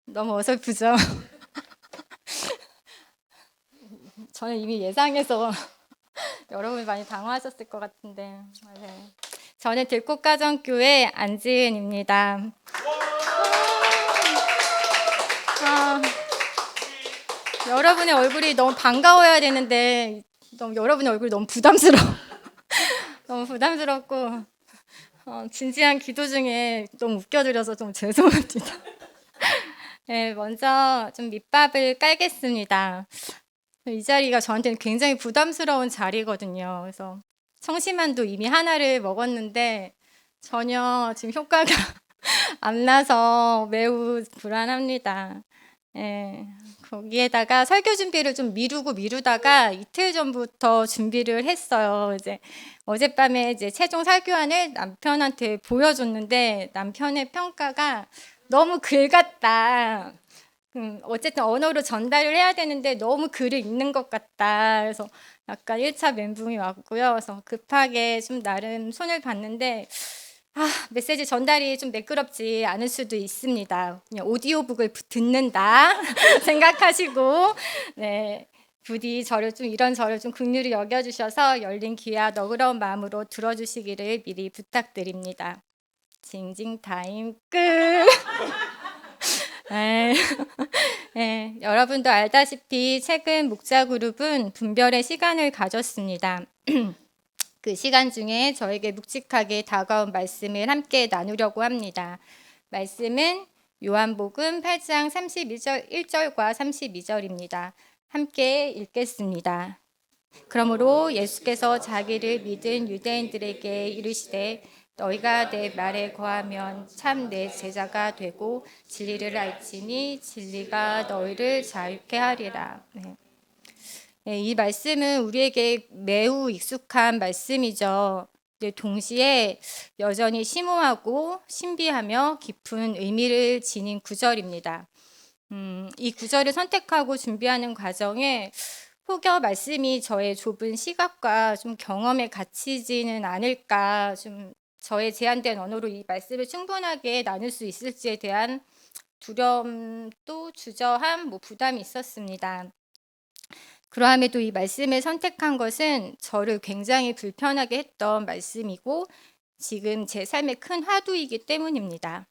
너무 어설프죠? 저는 이미 예상해서 여러분이 많이 당황하셨을 것 같은데. 네. 저는 들꽃가정교회 안지은입니다. 아, 여러분의 얼굴이 너무 반가워야 되는데 여러분의 얼굴이 너무 부담스러워. 너무 부담스럽고 진지한 기도 중에 너무 웃겨드려서 좀 죄송합니다. 네, 먼저 좀 밑밥을 깔겠습니다. 이 자리가 저한테는 굉장히 부담스러운 자리거든요. 그래서 청심환도 이미 하나를 먹었는데 전혀 지금 효과가 안 나서 매우 불안합니다. 예, 거기에다가 설교 준비를 좀 미루다가 이틀 전부터 준비를 했어요. 이제 어젯밤에 이제 최종 설교안을 남편한테 보여줬는데 남편의 평가가 너무 글 같다. 어쨌든 언어로 전달을 해야 되는데 너무 글을 읽는 것 같다. 그래서 약간 1차 멘붕이 왔고요. 그래서 급하게 좀 나름 손을 봤는데 메시지 전달이 좀 매끄럽지 않을 수도 있습니다. 그냥 오디오북을 듣는다 생각하시고 네, 부디 저를 좀 이런저런 좀 긍휼히 여겨주셔서 열린 귀와 너그러운 마음으로 들어주시기를 미리 부탁드립니다. 징징 타임 끝. 네. 네, 여러분도 알다시피 최근 목자그룹은 분별의 시간을 가졌습니다. 그 시간 중에 저에게 묵직하게 다가온 말씀을 함께 나누려고 합니다. 말씀은 요한복음 8장 1절과 32절입니다. 함께 읽겠습니다. 그러므로 예수께서 자기를 믿은 유대인들에게 이르시되 너희가 내 말에 거하면 참 내 제자가 되고 진리를 알지니 진리가 너희를 자유케 하리라. 네, 이 말씀은 우리에게 매우 익숙한 말씀이죠. 동시에 여전히 심오하고 신비하며 깊은 의미를 지닌 구절입니다. 이 구절을 선택하고 준비하는 과정에 혹여 말씀이 저의 좁은 시각과 좀 경험에 갇히지는 않을까, 좀 저의 제한된 언어로 이 말씀을 충분하게 나눌 수 있을지에 대한 두려움도 주저함, 부담이 있었습니다. 그러함에도 이 말씀을 선택한 것은 저를 굉장히 불편하게 했던 말씀이고 지금 제 삶의 큰 화두이기 때문입니다.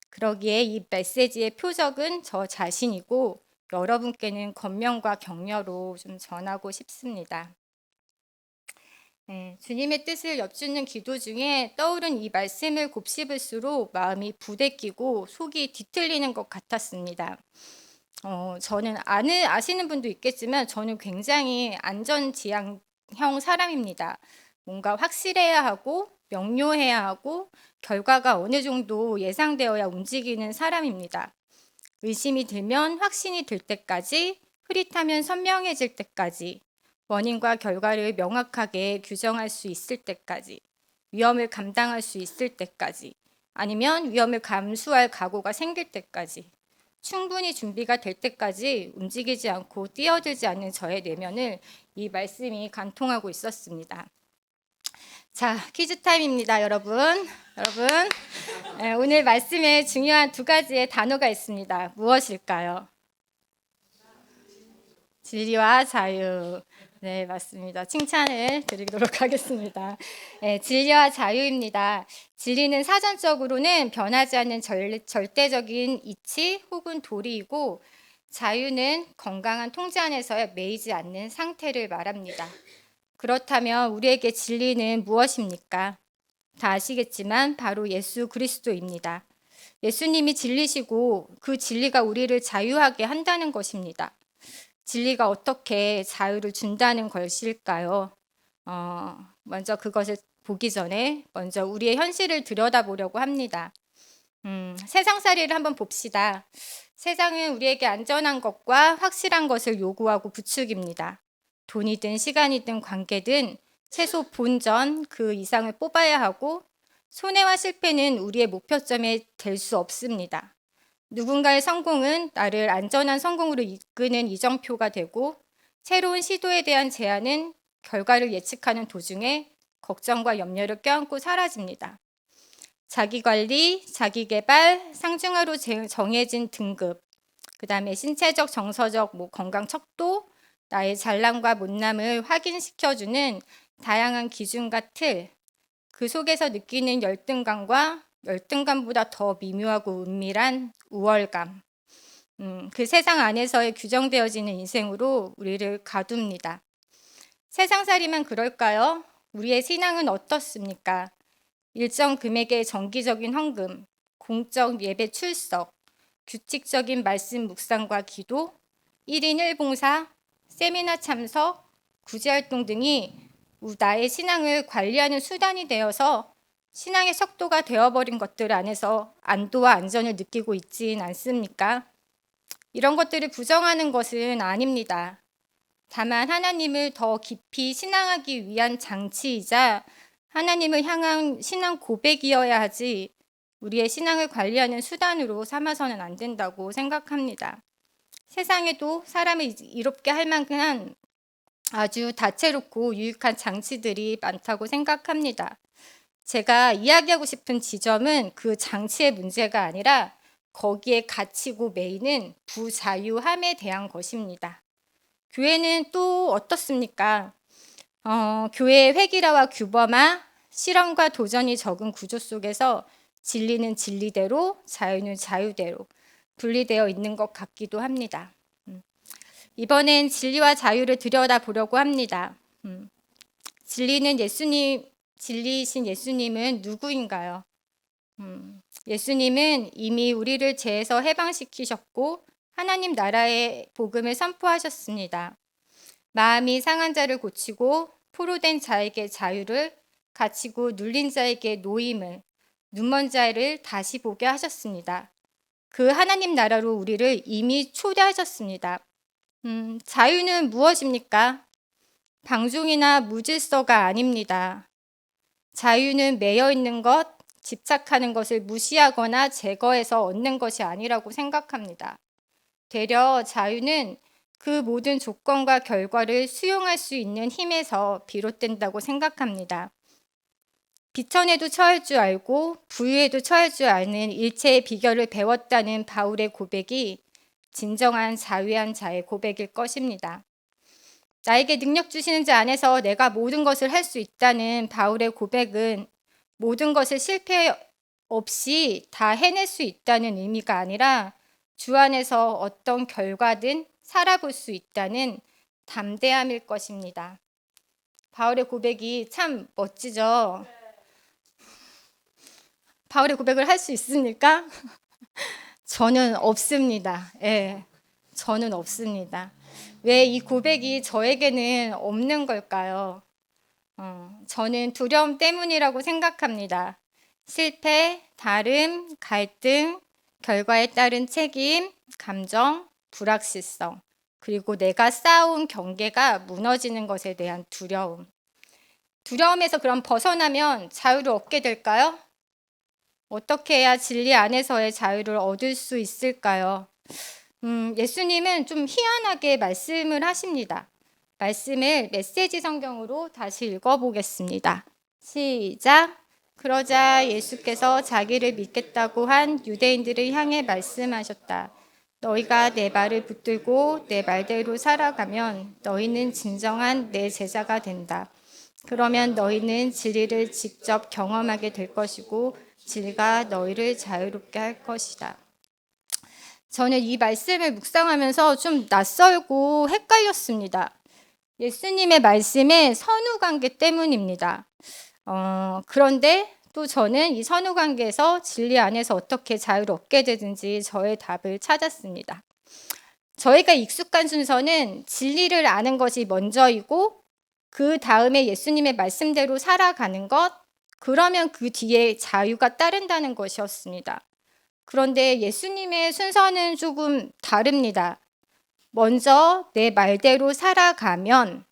그러기에 이 메시지의 표적은 저 자신이고 여러분께는 권면과 격려로 좀 전하고 싶습니다. 네, 주님의 뜻을 엿주는 기도 중에 떠오른 이 말씀을 곱씹을수록 마음이 부대끼고 속이 뒤틀리는 것 같았습니다. 저는 아시는 분도 있겠지만 저는 굉장히 안전지향형 사람입니다. 뭔가 확실해야 하고 명료해야 하고 결과가 어느 정도 예상되어야 움직이는 사람입니다. 의심이 들면 확신이 들 때까지, 흐릿하면 선명해질 때까지, 원인과 결과를 명확하게 규정할 수 있을 때까지, 위험을 감당할 수 있을 때까지, 아니면 위험을 감수할 각오가 생길 때까지, 충분히 준비가 될 때까지 움직이지 않고 뛰어들지 않는 저의 내면을 이 말씀이 관통하고 있었습니다. 자, 퀴즈 타임입니다, 여러분. 오늘 말씀에 중요한 두 가지의 단어가 있습니다. 무엇일까요? 진리와 자유. 네, 맞습니다. 칭찬을 드리도록 하겠습니다. 네, 진리와 자유입니다. 진리는 사전적으로는 변하지 않는 절대적인 이치 혹은 도리이고, 자유는 건강한 통제 안에서 매이지 않는 상태를 말합니다. 그렇다면 우리에게 진리는 무엇입니까? 다 아시겠지만 바로 예수 그리스도입니다. 예수님이 진리시고 그 진리가 우리를 자유하게 한다는 것입니다. 진리가 어떻게 자유를 준다는 것일까요? 먼저 그것을 보기 전에 먼저 우리의 현실을 들여다보려고 합니다. 세상살이를 한번 봅시다. 세상은 우리에게 안전한 것과 확실한 것을 요구하고 부추깁니다. 돈이든 시간이든 관계든 최소 본전 그 이상을 뽑아야 하고 손해와 실패는 우리의 목표점이 될 수 없습니다. 누군가의 성공은 나를 안전한 성공으로 이끄는 이정표가 되고 새로운 시도에 대한 제안은 결과를 예측하는 도중에 걱정과 염려를 껴안고 사라집니다. 자기관리, 자기개발, 상중하로 정해진 등급, 그다음에 신체적, 정서적 건강 척도, 나의 잘남과 못남을 확인시켜주는 다양한 기준과 틀, 그 속에서 느끼는 열등감과 열등감보다 더 미묘하고 은밀한 우월감, 그 세상 안에서의 규정되어지는 인생으로 우리를 가둡니다. 세상살이만 그럴까요? 우리의 신앙은 어떻습니까? 일정 금액의 정기적인 헌금, 공적 예배 출석, 규칙적인 말씀 묵상과 기도, 1인 1봉사, 세미나 참석, 구제활동 등이 나의 신앙을 관리하는 수단이 되어서 신앙의 척도가 되어버린 것들 안에서 안도와 안전을 느끼고 있진 않습니까? 이런 것들을 부정하는 것은 아닙니다. 다만 하나님을 더 깊이 신앙하기 위한 장치이자 하나님을 향한 신앙 고백이어야 하지 우리의 신앙을 관리하는 수단으로 삼아서는 안 된다고 생각합니다. 세상에도 사람을 이롭게 할 만한 아주 다채롭고 유익한 장치들이 많다고 생각합니다. 제가 이야기하고 싶은 지점은 그 장치의 문제가 아니라 거기에 갇히고 매이는 부자유함에 대한 것입니다. 교회는 또 어떻습니까? 교회의 획일화와 규범화, 실험과 도전이 적은 구조 속에서 진리는 진리대로, 자유는 자유대로 분리되어 있는 것 같기도 합니다. 이번엔 진리와 자유를 들여다보려고 합니다. 진리이신 예수님은 누구인가요? 예수님은 이미 우리를 죄에서 해방시키셨고 하나님 나라의 복음을 선포하셨습니다. 마음이 상한 자를 고치고 포로된 자에게 자유를, 갇히고 눌린 자에게 노임을, 눈먼 자를 다시 보게 하셨습니다. 그 하나님 나라로 우리를 이미 초대하셨습니다. 자유는 무엇입니까? 방종이나 무질서가 아닙니다. 자유는 매여 있는 것, 집착하는 것을 무시하거나 제거해서 얻는 것이 아니라고 생각합니다. 되려 자유는 그 모든 조건과 결과를 수용할 수 있는 힘에서 비롯된다고 생각합니다. 비천에도 처할 줄 알고 부유에도 처할 줄 아는 일체의 비결을 배웠다는 바울의 고백이 진정한 자유한 자의 고백일 것입니다. 나에게 능력 주시는 자 안에서 내가 모든 것을 할 수 있다는 바울의 고백은 모든 것을 실패 없이 다 해낼 수 있다는 의미가 아니라 주 안에서 어떤 결과든 살아볼 수 있다는 담대함일 것입니다. 바울의 고백이 참 멋지죠? 바울의 고백을 할 수 있습니까? 저는 없습니다. 예, 저는 없습니다. 왜 이 고백이 저에게는 없는 걸까요? 저는 두려움 때문이라고 생각합니다. 실패, 다름, 갈등, 결과에 따른 책임, 감정, 불확실성, 그리고 내가 쌓아온 경계가 무너지는 것에 대한 두려움. 두려움에서 그럼 벗어나면 자유를 얻게 될까요? 어떻게 해야 진리 안에서의 자유를 얻을 수 있을까요? 예수님은 좀 희한하게 말씀을 하십니다. 말씀을 메시지 성경으로 다시 읽어보겠습니다. 시작. 그러자 예수께서 자기를 믿겠다고 한 유대인들을 향해 말씀하셨다. 너희가 내 말을 붙들고 내 말대로 살아가면 너희는 진정한 내 제자가 된다. 그러면 너희는 진리를 직접 경험하게 될 것이고 진리가 너희를 자유롭게 할 것이다. 저는 이 말씀을 묵상하면서 좀 낯설고 헷갈렸습니다. 예수님의 말씀의 선후관계 때문입니다. 그런데 또 저는 이 선후관계에서 진리 안에서 어떻게 자유를 얻게 되든지 저의 답을 찾았습니다. 저희가 익숙한 순서는 진리를 아는 것이 먼저이고 그 다음에 예수님의 말씀대로 살아가는 것, 그러면 그 뒤에 자유가 따른다는 것이었습니다. 그런데 예수님의 순서는 조금 다릅니다. 먼저 내 말대로 살아가면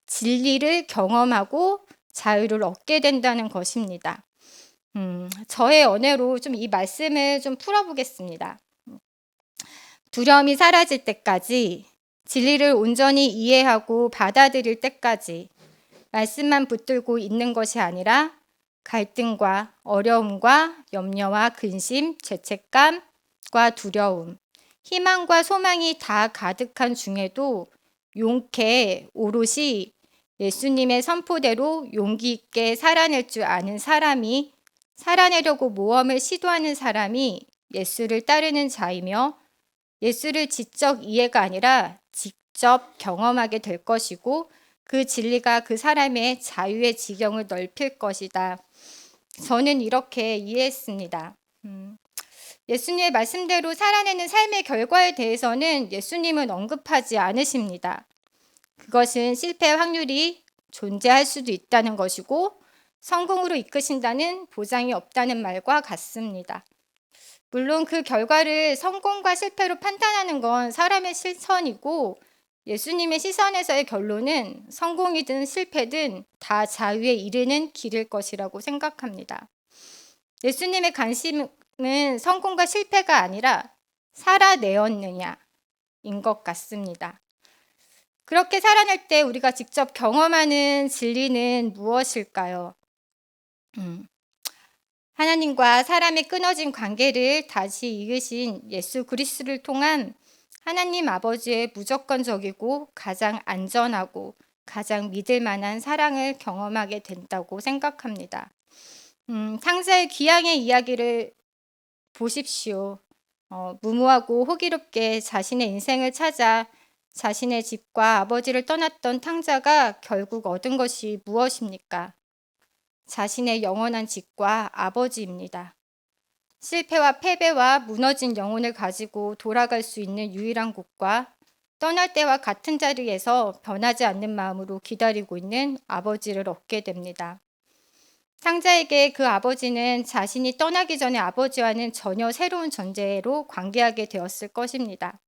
진리를 경험하고 자유를 얻게 된다는 것입니다. 저의 언어로 좀 이 말씀을 좀 풀어보겠습니다. 두려움이 사라질 때까지, 진리를 온전히 이해하고 받아들일 때까지 말씀만 붙들고 있는 것이 아니라 갈등과 어려움과 염려와 근심, 죄책감과 두려움, 희망과 소망이 다 가득한 중에도 용케 오롯이 예수님의 선포대로 용기 있게 살아낼 줄 아는 사람이, 살아내려고 모험을 시도하는 사람이 예수를 따르는 자이며, 예수를 지적 이해가 아니라 직접 경험하게 될 것이고, 그 진리가 그 사람의 자유의 지경을 넓힐 것이다. 저는 이렇게 이해했습니다. 예수님의 말씀대로 살아내는 삶의 결과에 대해서는 예수님은 언급하지 않으십니다. 그것은 실패 확률이 존재할 수도 있다는 것이고 성공으로 이끄신다는 보장이 없다는 말과 같습니다. 물론 그 결과를 성공과 실패로 판단하는 건 사람의 시선이고 예수님의 시선에서의 결론은 성공이든 실패든 다 자유에 이르는 길일 것이라고 생각합니다. 예수님의 관심은 성공과 실패가 아니라 살아내었느냐인 것 같습니다. 그렇게 살아낼 때 우리가 직접 경험하는 진리는 무엇일까요? 하나님과 사람의 끊어진 관계를 다시 이으신 예수 그리스도를 통한 하나님 아버지의 무조건적이고 가장 안전하고 가장 믿을 만한 사랑을 경험하게 된다고 생각합니다. 상자의 귀향의 이야기를 보십시오. 무모하고 호기롭게 자신의 인생을 찾아 자신의 집과 아버지를 떠났던 탕자가 결국 얻은 것이 무엇입니까? 자신의 영원한 집과 아버지입니다. 실패와 패배와 무너진 영혼을 가지고 돌아갈 수 있는 유일한 곳과 떠날 때와 같은 자리에서 변하지 않는 마음으로 기다리고 있는 아버지를 얻게 됩니다. 탕자에게 그 아버지는 자신이 떠나기 전에 아버지와는 전혀 새로운 존재로 관계하게 되었을 것입니다.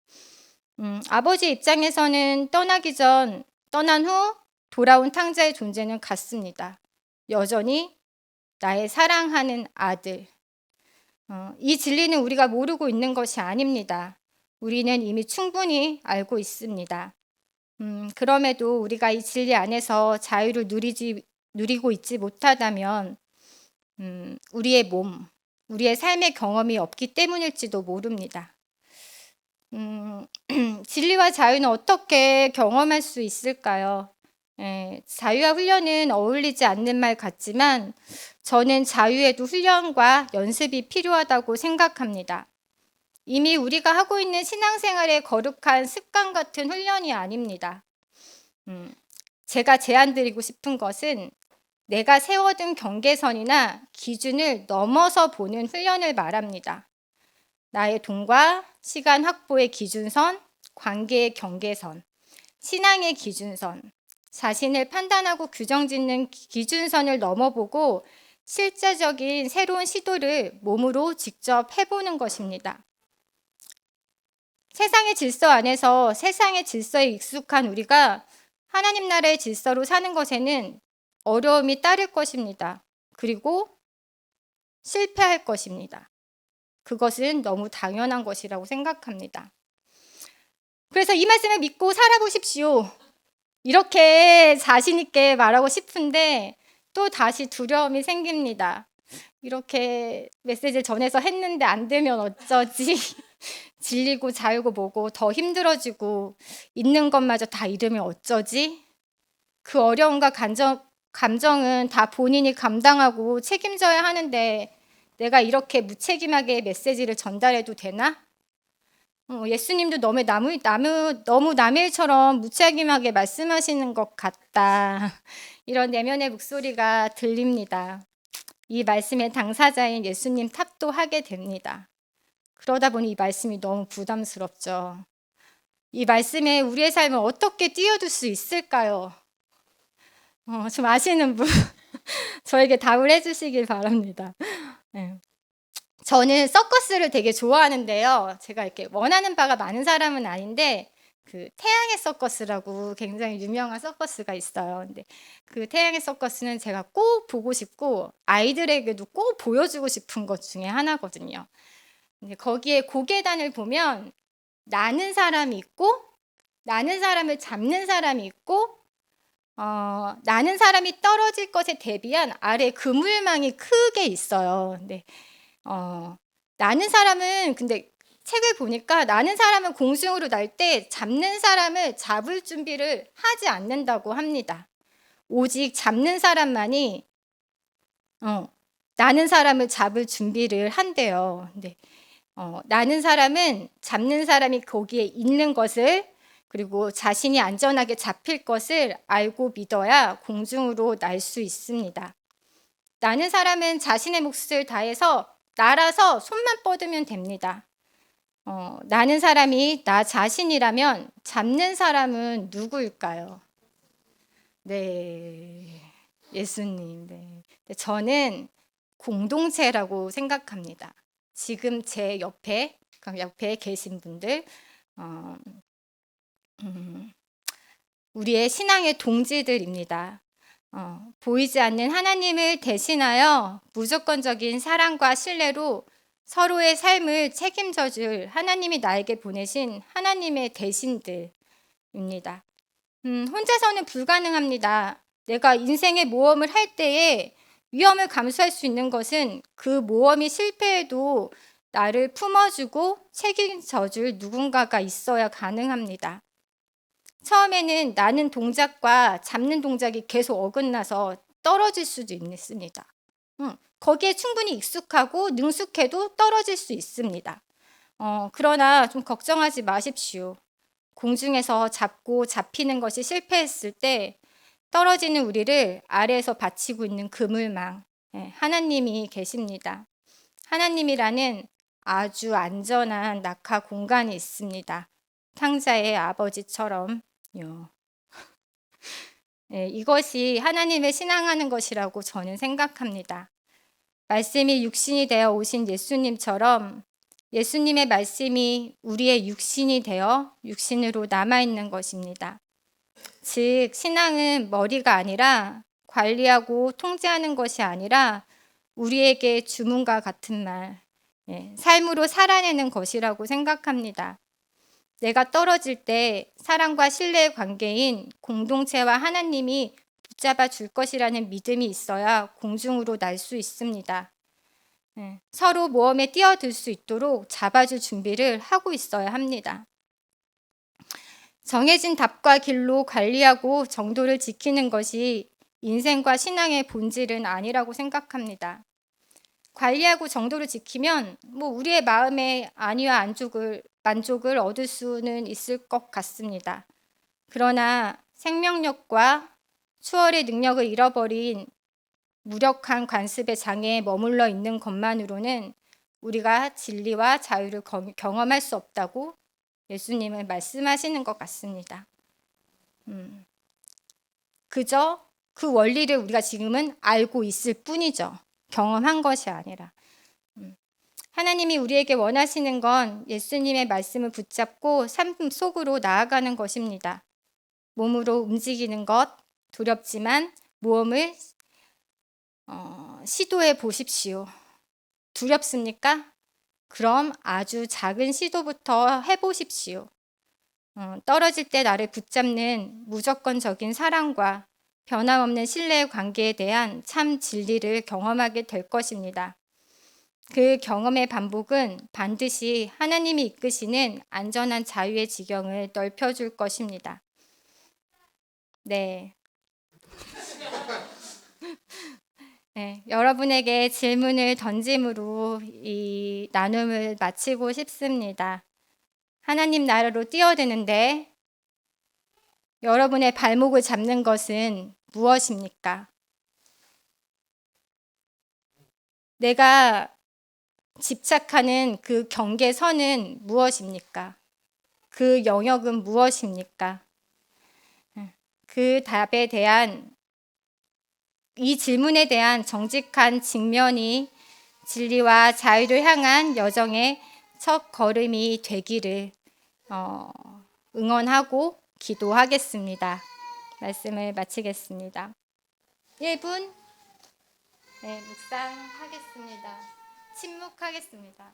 아버지 입장에서는 떠난 후 돌아온 탕자의 존재는 같습니다. 여전히 나의 사랑하는 아들. 이 진리는 우리가 모르고 있는 것이 아닙니다. 우리는 이미 충분히 알고 있습니다. 그럼에도 우리가 이 진리 안에서 자유를 누리고 있지 못하다면 우리의 몸, 우리의 삶의 경험이 없기 때문일지도 모릅니다. 진리와 자유는 어떻게 경험할 수 있을까요? 자유와 훈련은 어울리지 않는 말 같지만 저는 자유에도 훈련과 연습이 필요하다고 생각합니다. 이미 우리가 하고 있는 신앙생활의 거룩한 습관 같은 훈련이 아닙니다. 제가 제안드리고 싶은 것은 내가 세워둔 경계선이나 기준을 넘어서 보는 훈련을 말합니다. 나의 돈과 시간 확보의 기준선, 관계의 경계선, 신앙의 기준선, 자신을 판단하고 규정짓는 기준선을 넘어보고 실제적인 새로운 시도를 몸으로 직접 해보는 것입니다. 세상의 질서 안에서 세상의 질서에 익숙한 우리가 하나님 나라의 질서로 사는 것에는 어려움이 따를 것입니다. 그리고 실패할 것입니다. 그것은 너무 당연한 것이라고 생각합니다. 그래서 이 말씀을 믿고 살아보십시오. 이렇게 자신 있게 말하고 싶은데 또 다시 두려움이 생깁니다. 이렇게 메시지를 전해서 했는데 안 되면 어쩌지? 질리고 자유고 뭐고 더 힘들어지고 있는 것마저 다 잃으면 어쩌지? 그 어려움과 감정은 다 본인이 감당하고 책임져야 하는데 내가 이렇게 무책임하게 메시지를 전달해도 되나? 예수님도 너무 남의 일처럼 무책임하게 말씀하시는 것 같다. 이런 내면의 목소리가 들립니다. 이 말씀의 당사자인 예수님 탓도 하게 됩니다. 그러다 보니 이 말씀이 너무 부담스럽죠. 이 말씀에 우리의 삶을 어떻게 띄워둘 수 있을까요? 좀 아시는 분 저에게 답을 해주시길 바랍니다. 네. 저는 서커스를 되게 좋아하는데요. 제가 이렇게 원하는 바가 많은 사람은 아닌데 그 태양의 서커스라고 굉장히 유명한 서커스가 있어요. 근데 그 태양의 서커스는 제가 꼭 보고 싶고 아이들에게도 꼭 보여주고 싶은 것 중에 하나거든요. 근데 거기에 고계단을 보면 나는 사람이 있고 나는 사람을 잡는 사람이 있고 나는 사람이 떨어질 것에 대비한 아래 그물망이 크게 있어요. 근데 나는 사람은 근데 책을 보니까 나는 사람은 공중으로 날 때 잡는 사람을 잡을 준비를 하지 않는다고 합니다. 오직 잡는 사람만이 나는 사람을 잡을 준비를 한대요. 네. 나는 사람은 잡는 사람이 거기에 있는 것을, 그리고 자신이 안전하게 잡힐 것을 알고 믿어야 공중으로 날 수 있습니다. 나는 사람은 자신의 몫을 다해서 날아서 손만 뻗으면 됩니다. 나는 사람이 나 자신이라면 잡는 사람은 누구일까요? 네, 예수님. 네. 저는 공동체라고 생각합니다. 지금 제 옆에 계신 분들, 어, 우리의 신앙의 동지들입니다. 보이지 않는 하나님을 대신하여 무조건적인 사랑과 신뢰로 서로의 삶을 책임져 줄 하나님이 나에게 보내신 하나님의 대신들입니다. 혼자서는 불가능합니다. 내가 인생의 모험을 할 때에 위험을 감수할 수 있는 것은 그 모험이 실패해도 나를 품어주고 책임져 줄 누군가가 있어야 가능합니다. 처음에는 나는 동작과 잡는 동작이 계속 어긋나서 떨어질 수도 있습니다. 거기에 충분히 익숙하고 능숙해도 떨어질 수 있습니다. 그러나 좀 걱정하지 마십시오. 공중에서 잡고 잡히는 것이 실패했을 때 떨어지는 우리를 아래에서 받치고 있는 그물망, 하나님이 계십니다. 하나님이라는 아주 안전한 낙하 공간이 있습니다. 탕자의 아버지처럼요. 이것이 하나님을 신앙하는 것이라고 저는 생각합니다. 말씀이 육신이 되어 오신 예수님처럼 예수님의 말씀이 우리의 육신이 되어 육신으로 남아있는 것입니다. 즉, 신앙은 머리가 아니라 관리하고 통제하는 것이 아니라 우리에게 주문과 같은 말, 삶으로 살아내는 것이라고 생각합니다. 내가 떨어질 때 사랑과 신뢰의 관계인 공동체와 하나님이 붙잡아 줄 것이라는 믿음이 있어야 공중으로 날 수 있습니다. 서로 모험에 뛰어들 수 있도록 잡아줄 준비를 하고 있어야 합니다. 정해진 답과 길로 관리하고 정도를 지키는 것이 인생과 신앙의 본질은 아니라고 생각합니다. 관리하고 정도를 지키면 우리의 마음의 안위와 만족을 얻을 수는 있을 것 같습니다. 그러나 생명력과 추월의 능력을 잃어버린 무력한 관습의 장애에 머물러 있는 것만으로는 우리가 진리와 자유를 경험할 수 없다고 예수님은 말씀하시는 것 같습니다. 그저 그 원리를 우리가 지금은 알고 있을 뿐이죠. 경험한 것이 아니라. 하나님이 우리에게 원하시는 건 예수님의 말씀을 붙잡고 삶 속으로 나아가는 것입니다. 몸으로 움직이는 것, 두렵지만 모험을 시도해 보십시오. 두렵습니까? 그럼 아주 작은 시도부터 해보십시오. 떨어질 때 나를 붙잡는 무조건적인 사랑과 변함없는 신뢰의 관계에 대한 참 진리를 경험하게 될 것입니다. 그 경험의 반복은 반드시 하나님이 이끄시는 안전한 자유의 지경을 넓혀줄 것입니다. 네. 여러분에게 질문을 던짐으로 이 나눔을 마치고 싶습니다. 하나님 나라로 뛰어드는데 여러분의 발목을 잡는 것은 무엇입니까? 내가 집착하는 그 경계선은 무엇입니까? 그 영역은 무엇입니까? 그 답에 대한 이 질문에 대한 정직한 직면이 진리와 자유를 향한 여정의 첫 걸음이 되기를 응원하고 기도하겠습니다. 말씀을 마치겠습니다. 1분 묵상하겠습니다. 침묵하겠습니다.